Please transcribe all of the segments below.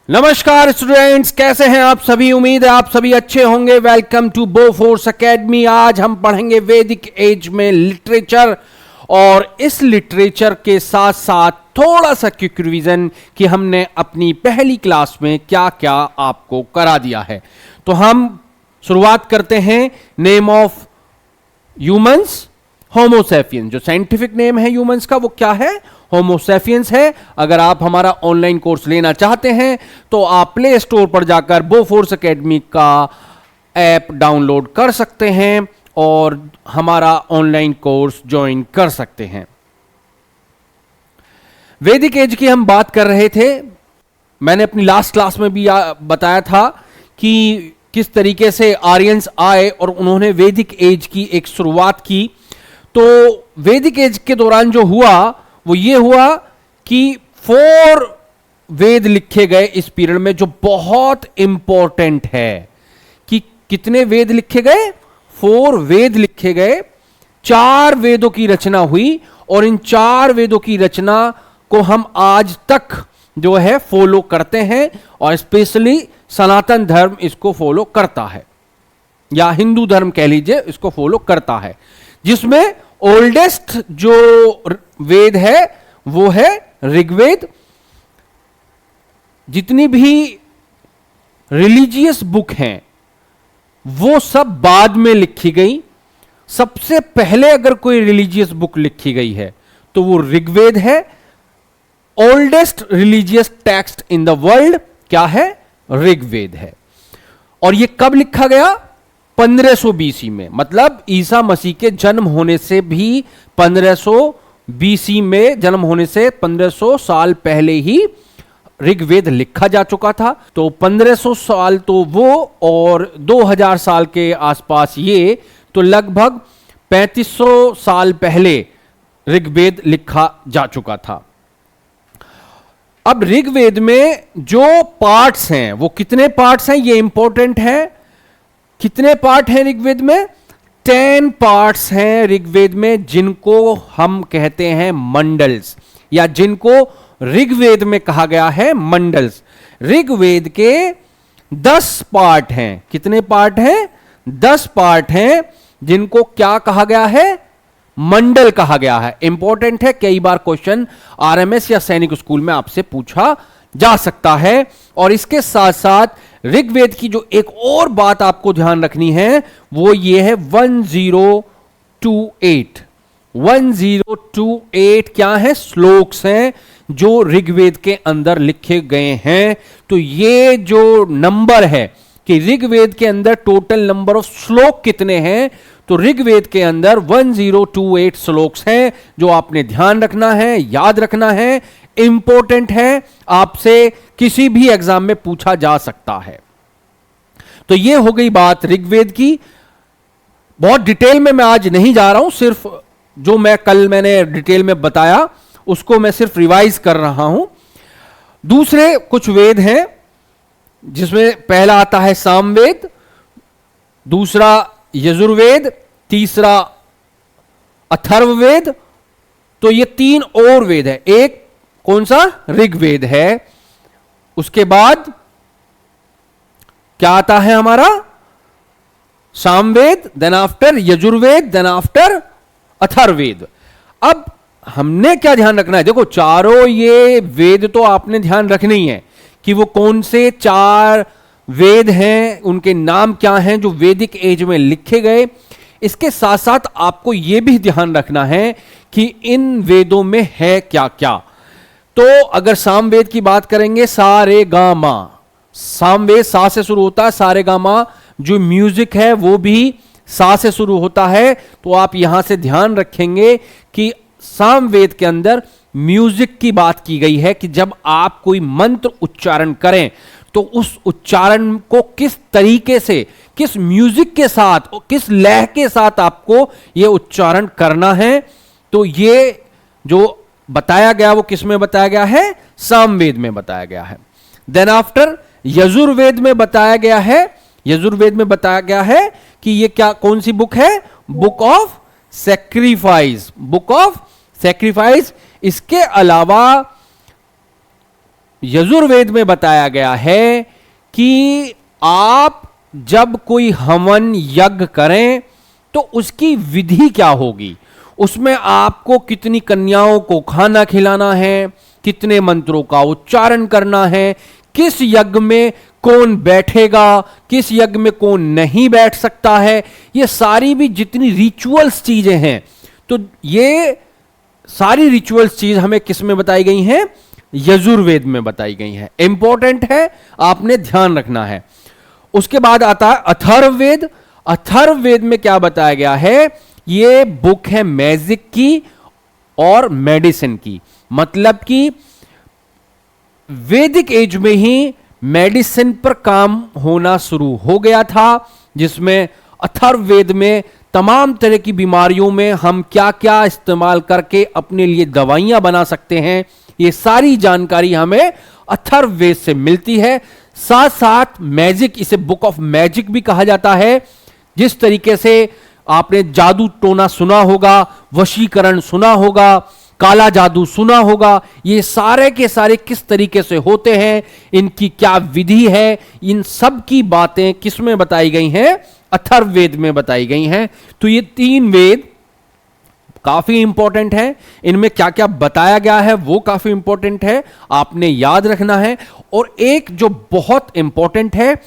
नमस्कार स्टूडेंट्स, कैसे हैं आप सभी। उम्मीद है आप सभी अच्छे होंगे। Welcome to Bofors academy. आज हम पढ़ेंगे वैदिक एज में लिटरेचर और इस लिटरेचर के साथ साथ थोड़ा सा क्विक रिवीजन कि हमने अपनी पहली क्लास में क्या क्या आपको करा दिया है। तो हम शुरुआत करते हैं नेम ऑफ ह्यूमंस, होमोसेपियंस। जो साइंटिफिक नेम है ह्यूमंस का वो क्या है? होमोसेपियंस है। अगर आप हमारा ऑनलाइन कोर्स लेना चाहते हैं तो आप प्ले स्टोर पर जाकर बोफोर्स एकेडमी का ऐप डाउनलोड कर सकते हैं और हमारा ऑनलाइन कोर्स ज्वाइन कर सकते हैं। वैदिक एज की हम बात कर रहे थे। मैंने अपनी लास्ट क्लास में भी बताया था कि किस तरीके से आर्यंस आए और उन्होंने वैदिक एज की एक शुरुआत की। तो वैदिक एज के दौरान जो हुआ वो ये हुआ कि 4 वेद लिखे गए इस पीरियड में, जो बहुत इंपॉर्टेंट है। कि कितने वेद लिखे गए? 4 वेद लिखे गए। 4 वेदों की रचना हुई और इन 4 वेदों की रचना को हम आज तक जो है फॉलो करते हैं और स्पेशली सनातन धर्म इसको फॉलो करता है, या हिंदू धर्म कह लीजिए इसको फॉलो करता है, जिसमें ओल्डेस्ट जो वेद है वो है ऋग्वेद। जितनी भी रिलीजियस बुक हैं वो सब बाद में लिखी गई। सबसे पहले अगर कोई रिलीजियस बुक लिखी गई है तो वो ऋग्वेद है। Oldest religious text in the world क्या है? ऋग्वेद है। और ये कब लिखा गया? 1500 बीसी में, मतलब ईसा मसीह के जन्म होने से भी 1500 बीसी में, जन्म होने से 1500 साल पहले ही ऋग्वेद लिखा जा चुका था। तो 1500 साल तो वो और 2000 साल के आसपास ये, तो लगभग 3500 साल पहले ऋग्वेद लिखा जा चुका था। अब ऋग्वेद में जो पार्ट्स हैं वो कितने पार्ट्स हैं ये इंपॉर्टेंट है। कितने पार्ट हैं ऋग्वेद में? 10 पार्ट्स हैं ऋग्वेद में, जिनको हम कहते हैं मंडल्स, या जिनको ऋग्वेद में कहा गया है मंडल्स। ऋग्वेद के 10 पार्ट हैं। कितने पार्ट हैं? 10 पार्ट हैं, जिनको क्या कहा गया है? मंडल कहा गया है। इंपॉर्टेंट है, कई बार क्वेश्चन आरएमएस या सैनिक स्कूल में आपसे पूछा जा सकता है। और इसके साथ साथ ऋग्वेद की जो एक और बात आपको ध्यान रखनी है वो ये है 1028। 1028 क्या है? श्लोक्स हैं जो ऋग्वेद के अंदर लिखे गए हैं। तो ये जो नंबर है कि ऋग्वेद के अंदर टोटल नंबर ऑफ श्लोक कितने हैं, तो ऋग्वेद के अंदर 1028 श्लोक्स हैं, जो आपने ध्यान रखना है, याद रखना है, इंपॉर्टेंट है, आपसे किसी भी एग्जाम में पूछा जा सकता है। तो ये हो गई बात ऋग्वेद की। बहुत डिटेल में मैं आज नहीं जा रहा हूं, सिर्फ जो मैंने डिटेल में बताया उसको मैं सिर्फ रिवाइज कर रहा हूं। दूसरे कुछ वेद हैं, जिसमें पहला आता है सामवेद, दूसरा यजुर्वेद, तीसरा अथर्ववेद। तो ये 3 और वेद है। एक कौन सा? ऋग्वेद है। उसके बाद क्या आता है हमारा? Samaveda, then after Yajurveda, then after Atharvaveda. अब हमने क्या ध्यान रखना है? देखो, चारों ये वेद तो आपने ध्यान रखने ही है कि वो कौन से 4 वेद हैं, उनके नाम क्या हैं जो वैदिक एज में लिखे गए। इसके साथ साथ आपको यह भी ध्यान रखना है कि इन वेदों में है क्या क्या। तो अगर सामवेद की बात करेंगे, सा रे गा मा, सामवेद सा से शुरू होता है, सा रे गा मा। जो म्यूजिक है वो भी सा से शुरू होता है। तो आप यहां से ध्यान रखेंगे कि सामवेद के अंदर म्यूजिक की बात की गई है कि जब आप कोई मंत्र उच्चारण करें तो उस उच्चारण को किस तरीके से, किस म्यूजिक के साथ, किस लय के साथ आपको यह उच्चारण करना है। तो ये जो बताया गया वो किस में बताया गया है? सामवेद में बताया गया है। देन आफ्टर यजुर्वेद में बताया गया है। यजुर्वेद में बताया गया है कि ये क्या, कौन सी बुक है? Book of sacrifice. Book of sacrifice. इसके अलावा यजुर्वेद में बताया गया है कि आप जब कोई हवन यज्ञ करें तो उसकी विधि क्या होगी, उसमें आपको कितनी कन्याओं को खाना खिलाना है, कितने मंत्रों का उच्चारण करना है, किस यज्ञ में कौन बैठेगा, किस यज्ञ में कौन नहीं बैठ सकता है, ये सारी भी जितनी रिचुअल्स चीजें हैं, तो ये सारी रिचुअल्स चीज हमें किस में बताई गई हैं, यजुर्वेद में बताई गई हैं। इंपॉर्टेंट है, आपने ध्यान रखना है। उसके बाद आता है अथर्ववेद। अथर्ववेद में क्या बताया गया है, ये बुक है मैजिक की और मेडिसिन की। मतलब कि वैदिक एज में ही मेडिसिन पर काम होना शुरू हो गया था, जिसमें अथर्ववेद में तमाम तरह की बीमारियों में हम क्या क्या इस्तेमाल करके अपने लिए दवाइयां बना सकते हैं, ये सारी जानकारी हमें अथर्ववेद से मिलती है। साथ साथ मैजिक, इसे बुक ऑफ मैजिक भी कहा जाता है। जिस तरीके से आपने जादू टोना सुना होगा, वशीकरण सुना होगा, काला जादू सुना होगा, ये सारे के सारे किस तरीके से होते हैं, इनकी क्या विधि है, इन सब की बातें किस में बताई गई हैं, अथर्ववेद में बताई गई हैं। तो ये 3 वेद काफी इंपॉर्टेंट है, इनमें क्या क्या बताया गया है वो काफी इंपॉर्टेंट है, आपने याद रखना है। और एक जो बहुत इंपॉर्टेंट है,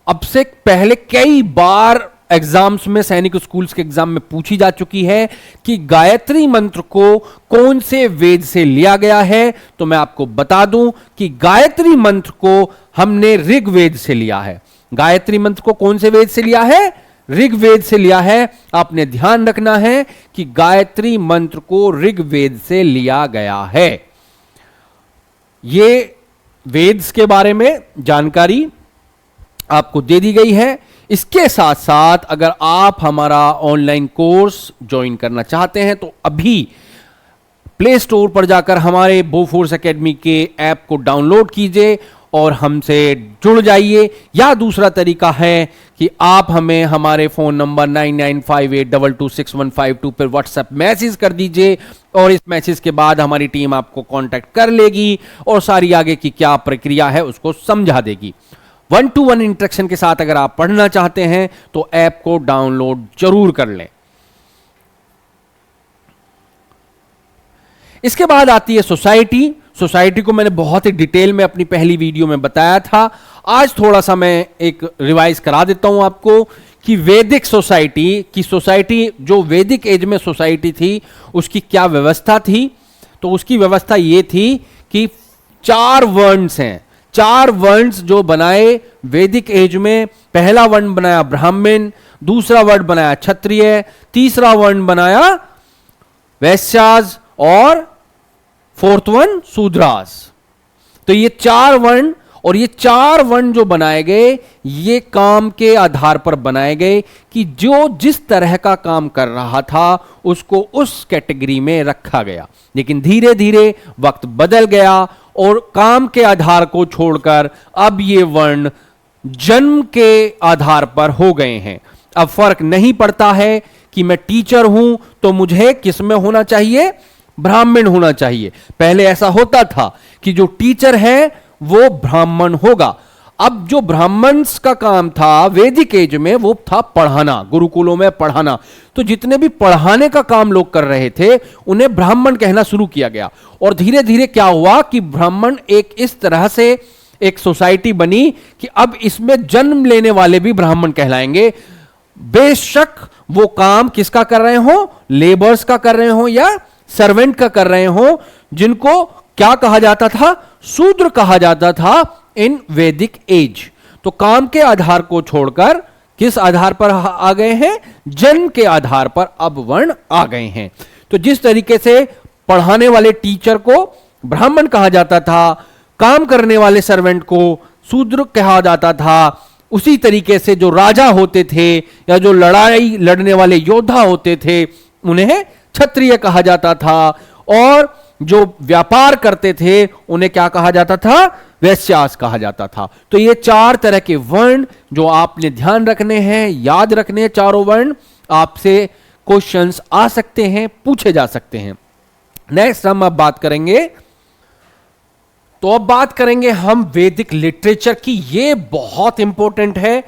अब से पहले कई बार एग्जाम्स में, सैनिक स्कूल्स के एग्जाम में पूछी जा चुकी है कि गायत्री मंत्र को कौन से वेद से लिया गया है, तो मैं आपको बता दूं कि गायत्री मंत्र को हमने ऋग्वेद से लिया है। गायत्री मंत्र को कौन से वेद से लिया है, ऋग्वेद से लिया है। आपने ध्यान रखना है कि गायत्री मंत्र को ऋग्वेद से लिया गया है। ये वेद्स के बारे में जानकारी आपको दे दी गई है। इसके साथ साथ अगर आप हमारा ऑनलाइन कोर्स ज्वाइन करना चाहते हैं तो अभी प्ले स्टोर पर जाकर हमारे बोफोर्स एकेडमी के ऐप को डाउनलोड कीजिए और हमसे जुड़ जाइए। या दूसरा तरीका है कि आप हमें हमारे फोन नंबर 9958226152 पर व्हाट्सएप मैसेज कर दीजिए और इस मैसेज के बाद हमारी टीम आपको कांटेक्ट कर लेगी और सारी आगे की क्या प्रक्रिया है उसको समझा देगी। 1-to-1 इंटरेक्शन के साथ अगर आप पढ़ना चाहते हैं तो ऐप को डाउनलोड जरूर कर लें। इसके बाद आती है सोसाइटी। सोसाइटी को मैंने बहुत ही डिटेल में अपनी पहली वीडियो में बताया था। आज थोड़ा सा मैं एक रिवाइज करा देता हूं आपको कि वैदिक सोसाइटी की, सोसाइटी जो वैदिक एज में सोसाइटी थी उसकी क्या व्यवस्था थी। तो उसकी व्यवस्था ये थी कि 4 वर्ण्स हैं, 4 वर्ण्स जो बनाए वैदिक एज में। पहला वर्ण बनाया ब्राह्मण, दूसरा वर्ण बनाया क्षत्रिय, तीसरा वर्ण बनाया वैश्यास और 4th वन शूद्रास। तो ये 4 वर्ण, और ये 4 वर्ण जो बनाए गए ये काम के आधार पर बनाए गए कि जो जिस तरह का काम कर रहा था उसको उस कैटेगरी में रखा गया। लेकिन धीरे धीरे वक्त बदल गया और काम के आधार को छोड़कर अब ये वर्ण जन्म के आधार पर हो गए हैं। अब फर्क नहीं पड़ता है कि मैं टीचर हूं तो मुझे किस में होना चाहिए, ब्राह्मण होना चाहिए। पहले ऐसा होता था कि जो टीचर है वो ब्राह्मण होगा। अब जो ब्राह्मण्स का काम था वैदिक एज में वो था पढ़ाना, गुरुकुलों में पढ़ाना। तो जितने भी पढ़ाने का काम लोग कर रहे थे उन्हें ब्राह्मण कहना शुरू किया गया। और धीरे धीरे क्या हुआ कि ब्राह्मण एक इस तरह से एक सोसाइटी बनी कि अब इसमें जन्म लेने वाले भी ब्राह्मण कहलाएंगे। बेशक वो काम किसका कर रहे हो, लेबर्स का कर रहे हो या सर्वेंट का कर रहे हो, जिनको क्या कहा जाता था, शूद्र कहा जाता था इन वैदिक एज। तो काम के आधार को छोड़कर किस आधार पर आ गए हैं, जन्म के आधार पर अब वर्ण आ गए हैं। तो जिस तरीके से पढ़ाने वाले टीचर को ब्राह्मण कहा जाता था, काम करने वाले सर्वेंट को शूद्र कहा जाता था, उसी तरीके से जो राजा होते थे या जो लड़ाई लड़ने वाले योद्धा होते थे उन्हें क्षत्रिय कहा जाता था, और जो व्यापार करते थे उन्हें क्या कहा जाता था, वैश्यास कहा जाता था। तो ये 4 तरह के वर्ण जो आपने ध्यान रखने हैं, याद रखने हैं। चारों वर्ण आपसे क्वेश्चंस आ सकते हैं, पूछे जा सकते हैं। नेक्स्ट हम अब बात करेंगे तो अब बात करेंगे हम वैदिक लिटरेचर की। ये बहुत इंपॉर्टेंट है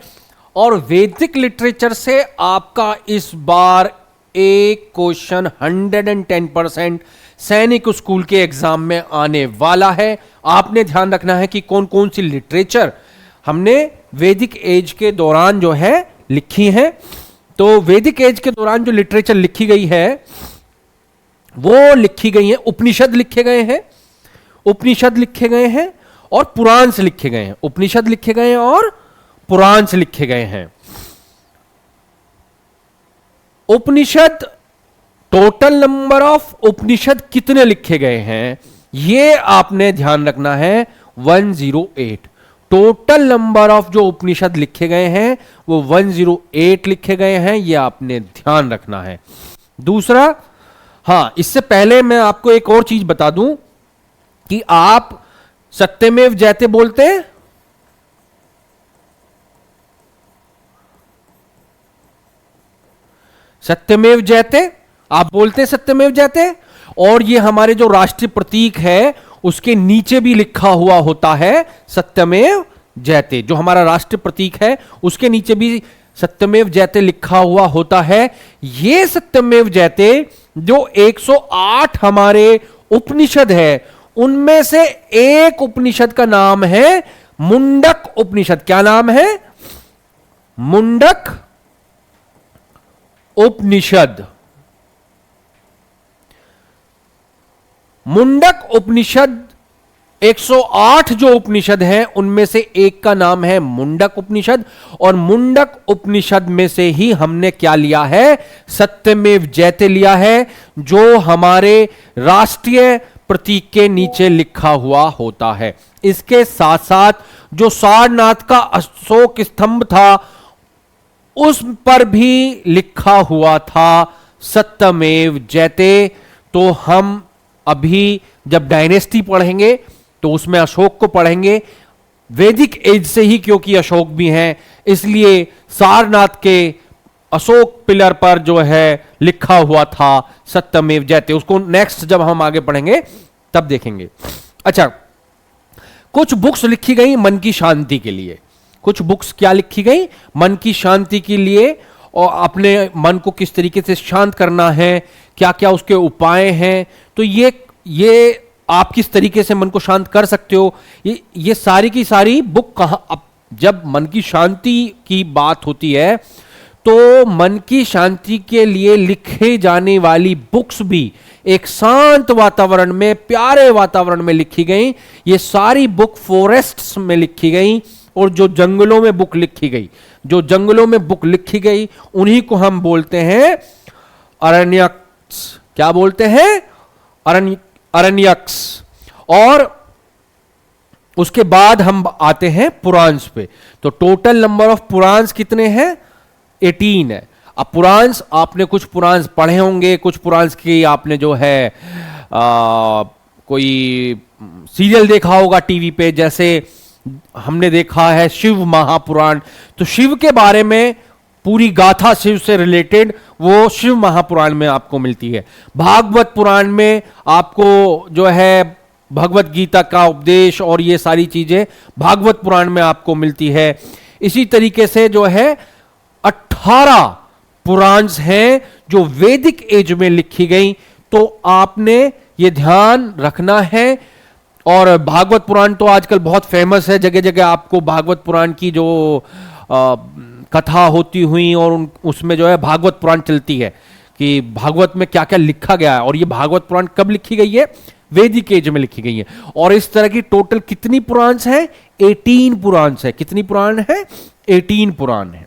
और वैदिक लिटरेचर से आपका इस बार एक क्वेश्चन 110% सैनिक स्कूल के एग्जाम में आने वाला है। आपने ध्यान रखना है कि कौन कौन सी लिटरेचर हमने वैदिक एज के दौरान जो है लिखी है। तो वैदिक एज के दौरान जो लिटरेचर लिखी गई है वो लिखी गई है, उपनिषद लिखे गए हैं, उपनिषद लिखे गए हैं और पुराण लिखे गए हैं। उपनिषद लिखे गए हैं और पुराण लिखे गए हैं। उपनिषद, टोटल नंबर ऑफ उपनिषद कितने लिखे गए हैं ये आपने ध्यान रखना है, 108। टोटल नंबर ऑफ जो उपनिषद लिखे गए हैं वो 108 लिखे गए हैं, ये आपने ध्यान रखना है। दूसरा, हां, इससे पहले मैं आपको एक और चीज बता दूं कि आप सत्यमेव जयते बोलते हैं? सत्यमेव जयते आप बोलते हैं? सत्यमेव जयते। और ये हमारे जो राष्ट्रीय प्रतीक है उसके नीचे भी लिखा हुआ होता है सत्यमेव जयते। जो हमारा राष्ट्रीय प्रतीक है उसके नीचे भी सत्यमेव जयते लिखा हुआ होता है। ये सत्यमेव जयते जो 108 हमारे उपनिषद है उनमें से एक उपनिषद का नाम है मुंडक उपनिषद। क्या नाम है? मुंडक उपनिषद। मुंडक उपनिषद 108 जो उपनिषद हैं उनमें से एक का नाम है मुंडक उपनिषद। और मुंडक उपनिषद में से ही हमने क्या लिया है? सत्यमेव जयते लिया है, जो हमारे राष्ट्रीय प्रतीक के नीचे लिखा हुआ होता है। इसके साथ साथ जो सारनाथ का अशोक स्तंभ था उस पर भी लिखा हुआ था सत्यमेव जयते। तो हम अभी जब डायनेस्टी पढ़ेंगे तो उसमें अशोक को पढ़ेंगे वैदिक एज से ही, क्योंकि अशोक भी हैं, इसलिए सारनाथ के अशोक पिलर पर जो है लिखा हुआ था सत्यमेव जयते। उसको नेक्स्ट जब हम आगे पढ़ेंगे तब देखेंगे। अच्छा, कुछ बुक्स लिखी गई मन की शांति के लिए। कुछ बुक्स क्या लिखी गई? मन की शांति के लिए, और अपने मन को किस तरीके से शांत करना है, क्या क्या उसके उपाय हैं। तो ये आप किस तरीके से मन को शांत कर सकते हो, ये सारी की सारी बुक कहां। अब जब मन की शांति की बात होती है तो मन की शांति के लिए लिखे जाने वाली बुक्स भी एक शांत वातावरण में, प्यारे वातावरण में लिखी गई। ये सारी बुक फॉरेस्ट्स में लिखी गई और जो जंगलों में बुक लिखी गई, जो जंगलों में बुक लिखी गई उन्हीं को हम बोलते हैं अरण्यक्स। क्या बोलते हैं? अरण्यक्स। और उसके बाद हम आते हैं पुराण्स पे। तो टोटल नंबर ऑफ पुराण्स कितने हैं? 18 है। अब पुराण्स, आपने कुछ पुराण्स पढ़े होंगे, कुछ पुराण्स की आपने जो है कोई सीरियल देखा होगा टीवी पे। जैसे हमने देखा है शिव महापुराण, तो शिव के बारे में पूरी गाथा शिव से रिलेटेड वो शिव महापुराण में आपको मिलती है। भागवत पुराण में आपको जो है भगवत गीता का उपदेश और ये सारी चीजें भागवत पुराण में आपको मिलती है। इसी तरीके से जो है 18 पुराण्स हैं जो वैदिक एज में लिखी गई। तो आपने ये ध्यान रखना है। और भागवत पुराण तो आजकल बहुत फेमस है, जगह जगह आपको भागवत पुराण की जो कथा होती हुई और उसमें जो है भागवत पुराण चलती है कि भागवत में क्या क्या लिखा गया है। और ये भागवत पुराण कब लिखी गई है? वैदिक एज में लिखी गई है। और इस तरह की टोटल कितनी पुराण्स हैं? 18 पुराण्स है। कितनी पुराण है? 18 पुराण है।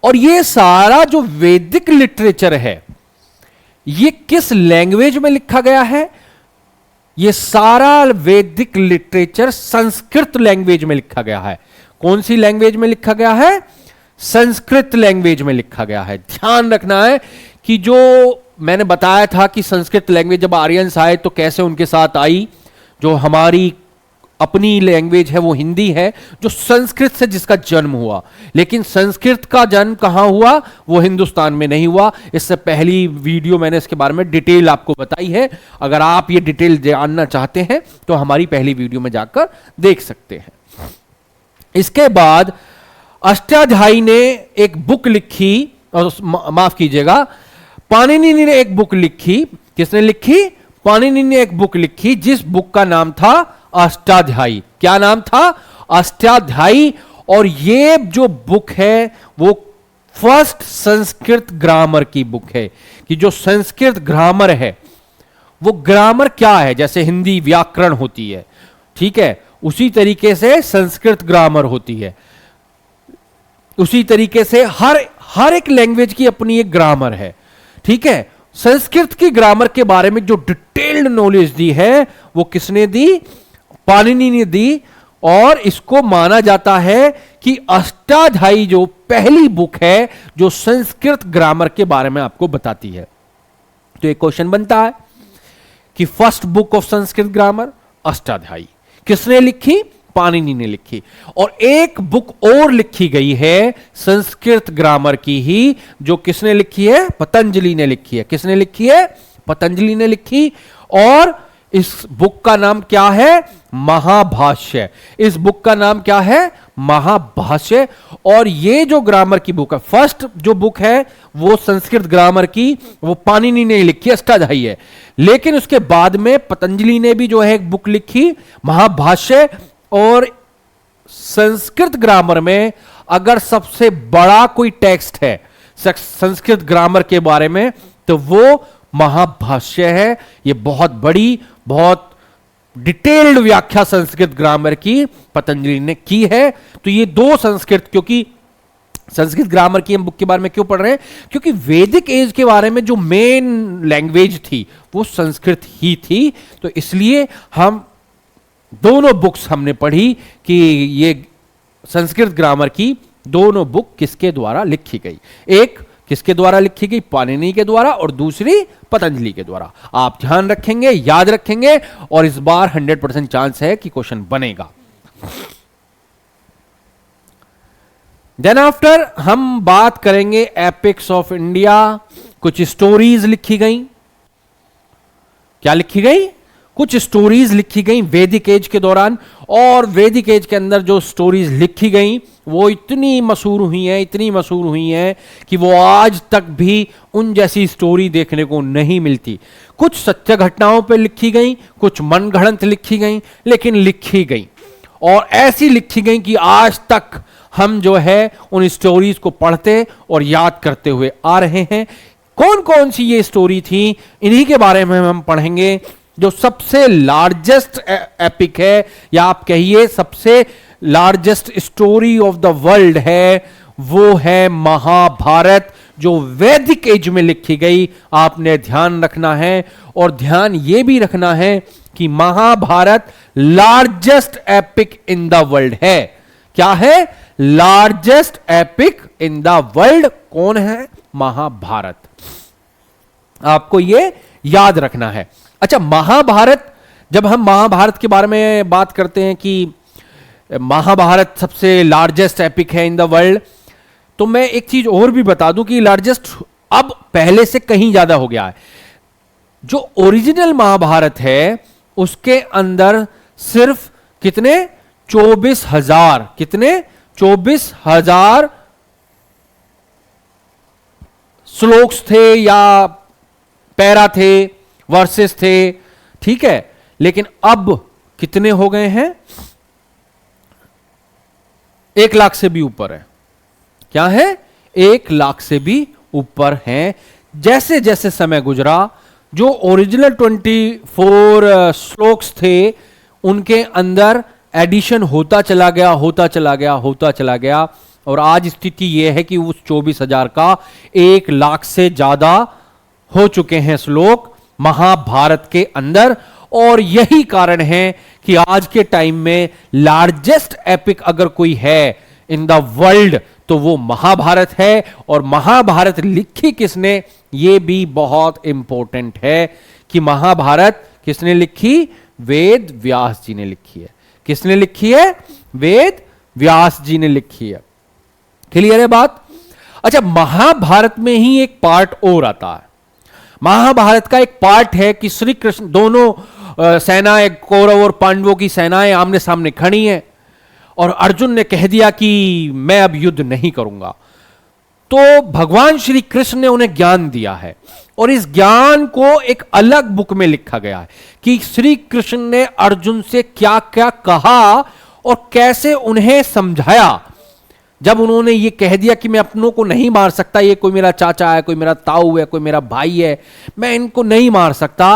और ये सारा जो वैदिक लिटरेचर है ये किस लैंग्वेज में लिखा गया है? ये सारा वैदिक लिटरेचर संस्कृत लैंग्वेज में लिखा गया है। कौन सी लैंग्वेज में लिखा गया है? संस्कृत लैंग्वेज में लिखा गया है। ध्यान रखना है कि जो मैंने बताया था कि संस्कृत लैंग्वेज जब आर्यंस आए तो कैसे उनके साथ आई, जो हमारी अपनी लैंग्वेज है वो हिंदी है, जो संस्कृत से जिसका जन्म हुआ। लेकिन संस्कृत का जन्म कहां हुआ? वो हिंदुस्तान में नहीं हुआ। इससे पहली वीडियो मैंने इसके बारे में डिटेल आपको बताई है। अगर आप ये डिटेल जानना चाहते हैं तो हमारी पहली वीडियो में जाकर देख सकते हैं। इसके बाद अष्टाध्यायी ने एक बुक लिखी, और माफ कीजिएगा, पाणिनि ने एक बुक लिखी। किसने लिखी? पाणिनि ने एक बुक लिखी, जिस बुक का नाम था अष्टाध्यायी। क्या नाम था? अष्टाध्यायी। और ये जो बुक है वो फर्स्ट संस्कृत ग्रामर की बुक है, कि जो संस्कृत ग्रामर है वो ग्रामर क्या है, जैसे हिंदी व्याकरण होती है, ठीक है, उसी तरीके से संस्कृत ग्रामर होती है। उसी तरीके से हर एक लैंग्वेज की अपनी एक ग्रामर है, ठीक है। संस्कृत की ग्रामर के बारे में जो डिटेल्ड नॉलेज दी है वो किसने दी? पाणिनि ने दी। और इसको माना जाता है कि अष्टाध्यायी जो पहली बुक है जो संस्कृत ग्रामर के बारे में आपको बताती है। तो एक क्वेश्चन बनता है कि first book of Sanskrit grammar Ashtadhyayi किसने लिखी? पाणिनि ने लिखी। और एक बुक और लिखी गई है संस्कृत ग्रामर की ही, जो किसने लिखी है? पतंजलि ने लिखी है। किसने लिखी है? पतंजलि ने लिखी। और इस बुक का नाम क्या है? महाभाष्य। इस बुक का नाम क्या है? महाभाष्य। और ये जो ग्रामर की बुक है, फर्स्ट जो बुक है वो संस्कृत ग्रामर की, वो पाणिनि ने लिखी, अष्टाध्यायी है। लेकिन उसके बाद में पतंजलि ने भी जो है एक बुक लिखी, महाभाष्य। और संस्कृत ग्रामर में अगर सबसे बड़ा कोई टेक्स्ट है संस्कृत ग्रामर के बारे में तो वो महाभाष्य है। ये बहुत बड़ी, बहुत डिटेल्ड व्याख्या संस्कृत ग्रामर की पतंजलि ने की है। तो ये दो संस्कृत, क्योंकि संस्कृत ग्रामर की हम बुक के बारे में क्यों पढ़ रहे हैं? क्योंकि वैदिक एज के बारे में जो मेन लैंग्वेज थी वो संस्कृत ही थी। तो इसलिए हम दोनों बुक्स हमने पढ़ी कि ये संस्कृत ग्रामर की दोनों बुक किसके द्वारा लिखी गई। एक किसके द्वारा लिखी गई? पाणिनि के द्वारा, और दूसरी पतंजलि के द्वारा। आप ध्यान रखेंगे, याद रखेंगे, और इस बार 100% चांस है कि क्वेश्चन बनेगा। देन आफ्टर हम बात करेंगे एपिक्स ऑफ इंडिया। कुछ स्टोरीज लिखी गई। क्या लिखी गई? कुछ स्टोरीज लिखी गई वैदिक एज के दौरान। और वैदिक एज के अंदर जो स्टोरीज लिखी गई वो इतनी मशहूर हुई हैं, इतनी मशहूर हुई हैं कि वो आज तक भी उन जैसी स्टोरी देखने को नहीं मिलती। कुछ सत्य घटनाओं पर लिखी गई, कुछ मनगढ़ंत लिखी गई, लेकिन लिखी गई। और ऐसी लिखी गई कि आज तक हम जो है उन स्टोरीज को पढ़ते और याद करते हुए आ रहे हैं। कौन कौन सी ये स्टोरी थी, इन्हीं के बारे में हम पढ़ेंगे। जो सबसे लार्जेस्ट एपिक है, या आप कहिए सबसे largest story of the world है, वो है महाभारत, जो वैदिक एज में लिखी गई। आपने ध्यान रखना है, और ध्यान ये भी रखना है कि Mahabharata largest epic in the world है। क्या है? Largest epic in the world. कौन है? महाभारत। आपको ये याद रखना है। अच्छा, महाभारत, जब हम महाभारत के बारे में बात करते हैं कि महाभारत सबसे लार्जेस्ट एपिक है इन द वर्ल्ड, तो मैं एक चीज और भी बता दूं कि लार्जेस्ट अब पहले से कहीं ज्यादा हो गया है। जो ओरिजिनल महाभारत है उसके अंदर सिर्फ कितने? 24,000। कितने? 24,000 श्लोक्स थे, या पैरा थे, वर्सेस थे, ठीक है। लेकिन अब कितने हो गए हैं? 1 लाख से भी ऊपर है। क्या है? 1 लाख से भी ऊपर हैं। जैसे जैसे समय गुजरा, जो ओरिजिनल 24 श्लोक्स थे उनके अंदर एडिशन होता चला गया, होता चला गया, होता चला गया। और आज स्थिति यह है कि उस 24,000 का 1 लाख से ज्यादा हो चुके हैं श्लोक महाभारत के अंदर। और यही कारण है कि आज के टाइम में लार्जेस्ट एपिक अगर कोई है इन द वर्ल्ड तो वो महाभारत है। और महाभारत लिखी किसने, ये भी बहुत इंपॉर्टेंट है कि महाभारत किसने लिखी? वेद व्यास जी ने लिखी है। किसने लिखी है? वेद व्यास जी ने लिखी है। क्लियर है बात? अच्छा, महाभारत में ही एक पार्ट और आता है। महाभारत का एक पार्ट है कि श्री कृष्ण, दोनों सेनाएं, कौरव और पांडवों की सेनाएं आमने सामने खड़ी हैं और अर्जुन ने कह दिया कि मैं अब युद्ध नहीं करूंगा। तो भगवान श्री कृष्ण ने उन्हें ज्ञान दिया है और इस ज्ञान को एक अलग बुक में लिखा गया है कि श्री कृष्ण ने अर्जुन से क्या क्या कहा और कैसे उन्हें समझाया। जब उन्होंने ये कह दिया कि मैं अपनों को नहीं मार सकता, ये कोई मेरा चाचा है, कोई मेरा ताऊ है, कोई मेरा भाई है, मैं इनको नहीं मार सकता,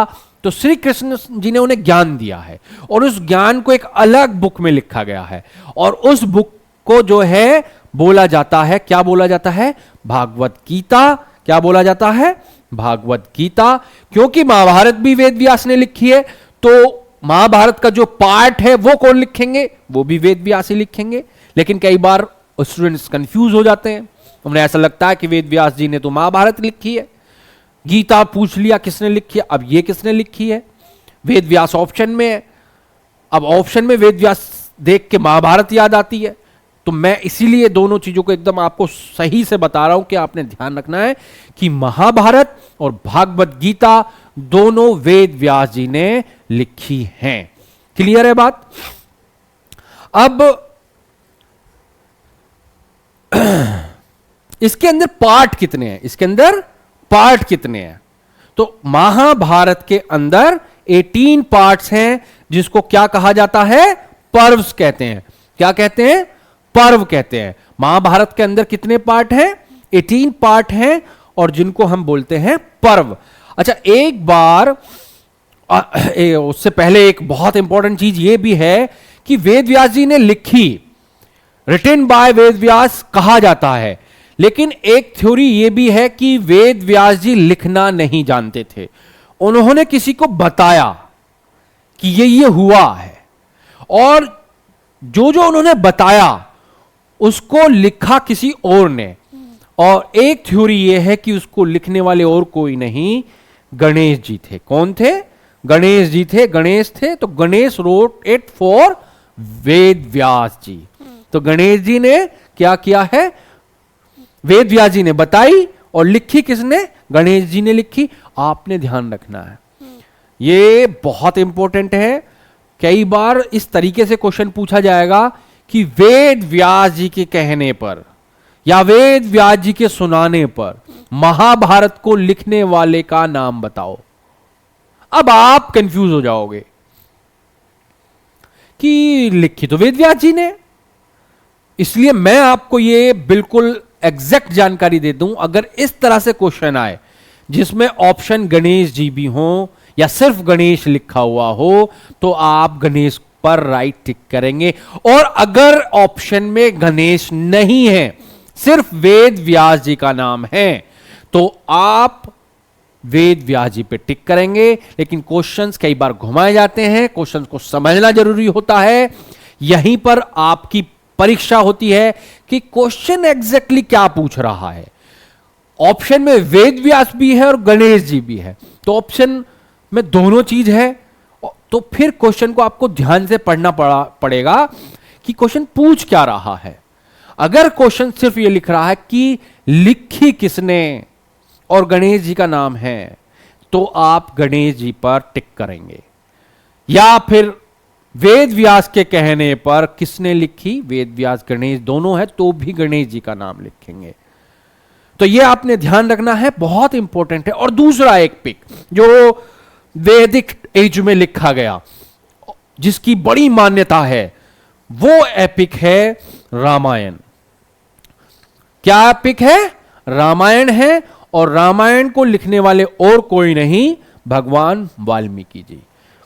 तो श्री कृष्ण जी ने उन्हें ज्ञान दिया है और उस ज्ञान को एक अलग बुक में लिखा गया है और उस बुक को जो है बोला जाता है, क्या बोला जाता है? भागवत गीता। क्या बोला जाता है? भागवत गीता। क्योंकि महाभारत भी वेद व्यास ने लिखी है, तो महाभारत का जो पार्ट है वो कौन लिखेंगे? वो भी वेद व्यास ही लिखेंगे। लेकिन कई बार स्टूडेंट्स कंफ्यूज हो जाते हैं, उन्हें ऐसा लगता है कि वेद व्यास जी ने तो महाभारत लिखी है, गीता पूछ लिया किसने लिखी है, अब ये किसने लिखी है? वेद व्यास ऑप्शन में है, अब ऑप्शन में वेद व्यास देख के महाभारत याद आती है। तो मैं इसीलिए दोनों चीजों को एकदम आपको सही से बता रहा हूं कि आपने ध्यान रखना है कि महाभारत और भागवत गीता दोनों वेद व्यास जी ने लिखी हैं। क्लियर है बात? अब इसके अंदर पार्ट कितने हैं? इसके अंदर पार्ट कितने हैं? तो महाभारत के अंदर 18 पार्ट्स हैं, जिसको क्या कहा जाता है? पर्व्स कहते हैं। क्या कहते हैं? पर्व कहते हैं। महाभारत के अंदर कितने पार्ट हैं? 18 पार्ट हैं और जिनको हम बोलते हैं पर्व। अच्छा, एक बार उससे पहले एक बहुत इंपॉर्टेंट चीज यह भी है कि वेद व्यास जी ने लिखी, रिटन बाय वेद व्यास कहा जाता है, लेकिन एक थ्योरी यह भी है कि वेद व्यास जी लिखना नहीं जानते थे। उन्होंने किसी को बताया कि ये हुआ है और जो जो उन्होंने बताया उसको लिखा किसी और ने। और एक थ्योरी यह है कि उसको लिखने वाले और कोई नहीं, गणेश जी थे। कौन थे? गणेश जी थे। गणेश थे तो Ganesh wrote it for Ved Vyas जी। तो गणेश जी ने क्या किया है? वेद व्यास जी ने बताई और लिखी किसने? गणेश जी ने लिखी। आपने ध्यान रखना है, ये बहुत इंपॉर्टेंट है। कई बार इस तरीके से क्वेश्चन पूछा जाएगा कि वेद व्यास जी के कहने पर या वेद व्यास जी के सुनाने पर महाभारत को लिखने वाले का नाम बताओ। अब आप कंफ्यूज हो जाओगे कि लिखी तो वेद व्यास जी ने, इसलिए मैं आपको ये बिल्कुल एग्जैक्ट जानकारी दे दूं। अगर इस तरह से क्वेश्चन आए जिसमें ऑप्शन गणेश जी भी हो या सिर्फ गणेश लिखा हुआ हो, तो आप गणेश पर राइट टिक करेंगे। और अगर ऑप्शन में गणेश नहीं है, सिर्फ वेद व्यास जी का नाम है, तो आप वेद व्यास जी पे टिक करेंगे। लेकिन क्वेश्चंस कई बार घुमाए जाते हैं, क्वेश्चंस को समझना जरूरी होता है। यहीं पर आपकी परीक्षा होती है कि क्वेश्चन एग्जैक्टली क्या पूछ रहा है। ऑप्शन में वेद व्यास भी है और गणेश जी भी है, तो ऑप्शन में दोनों चीज है, तो फिर क्वेश्चन को आपको ध्यान से पढ़ना पड़ेगा कि क्वेश्चन पूछ क्या रहा है। अगर क्वेश्चन सिर्फ ये लिख रहा है कि लिखी किसने और गणेश जी का नाम है, तो आप गणेश जी पर टिक करेंगे। या फिर वेद व्यास के कहने पर किसने लिखी, वेद व्यास गणेश दोनों है, तो भी गणेश जी का नाम लिखेंगे। तो ये आपने ध्यान रखना है, बहुत इंपॉर्टेंट है। और दूसरा एक पिक जो वैदिक एज में लिखा गया, जिसकी बड़ी मान्यता है, वो एपिक है रामायण। क्या एपिक है? रामायण है। और रामायण को लिखने वाले और कोई नहीं, भगवान वाल्मीकि जी।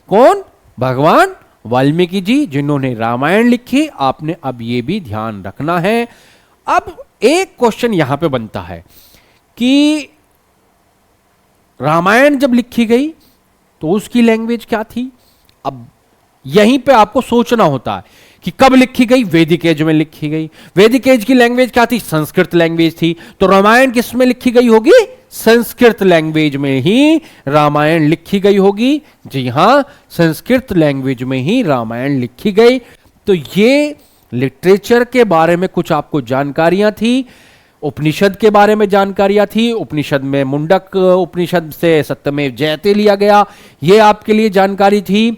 कौन? भगवान वाल्मीकि जी, जिन्होंने रामायण लिखी। आपने अब यह भी ध्यान रखना है। अब एक क्वेश्चन यहां पे बनता है कि रामायण जब लिखी गई तो उसकी लैंग्वेज क्या थी? अब यहीं पे आपको सोचना होता है कि कब लिखी गई, वैदिक एज में लिखी गई। वैदिक एज की लैंग्वेज क्या थी, संस्कृत लैंग्वेज थी। तो रामायण किस में लिखी गई होगी, संस्कृत लैंग्वेज में ही रामायण लिखी गई होगी। जी हां, संस्कृत लैंग्वेज में ही रामायण लिखी गई। तो ये लिटरेचर के बारे में कुछ आपको जानकारियां थी। उपनिषद के बारे में जानकारियां थी। उपनिषद में मुंडक उपनिषद से सत्यमेव जयते लिया गया, ये आपके लिए जानकारी थी।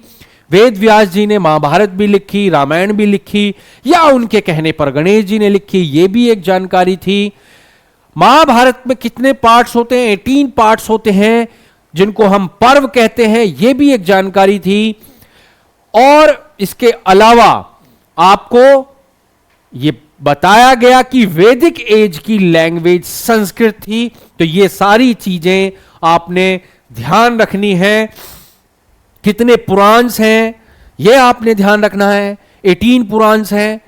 वेद व्यास जी ने महाभारत भी लिखी, रामायण भी लिखी, या उनके कहने पर गणेश जी ने लिखी, ये भी एक जानकारी थी। महाभारत में कितने पार्ट्स होते हैं, 18 पार्ट्स होते हैं, जिनको हम पर्व कहते हैं, ये भी एक जानकारी थी। और इसके अलावा आपको ये बताया गया कि वैदिक एज की लैंग्वेज संस्कृत थी। तो ये सारी चीजें आपने ध्यान रखनी है। कितने पुराण्स हैं ये आपने ध्यान रखना है। 18 पुराण्स हैं,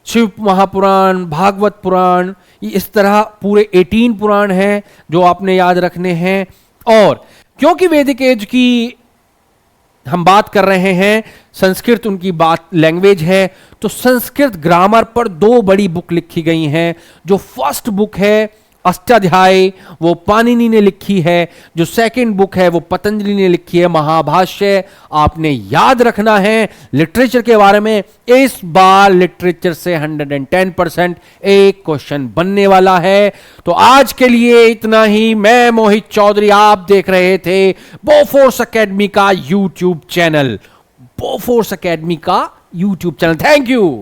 शिव महापुराण, भागवत पुराण, इस तरह पूरे 18 पुराण हैं जो आपने याद रखने हैं। और क्योंकि वैदिक एज की हम बात कर रहे हैं, संस्कृत उनकी बात लैंग्वेज है, तो संस्कृत ग्रामर पर 2 बड़ी बुक लिखी गई हैं। जो फर्स्ट बुक है अष्टाध्यायी, वो पाणिनि ने लिखी है। जो सेकंड बुक है वो पतंजलि ने लिखी है, महाभाष्य। आपने याद रखना है लिटरेचर के बारे में। इस बार लिटरेचर से 110% एक क्वेश्चन बनने वाला है। तो आज के लिए इतना ही। मैं मोहित चौधरी, आप देख रहे थे बोफोर्स एकेडमी का यूट्यूब चैनल। बोफोर्स एकेडमी का यूट्यूब चैनल। Thank you.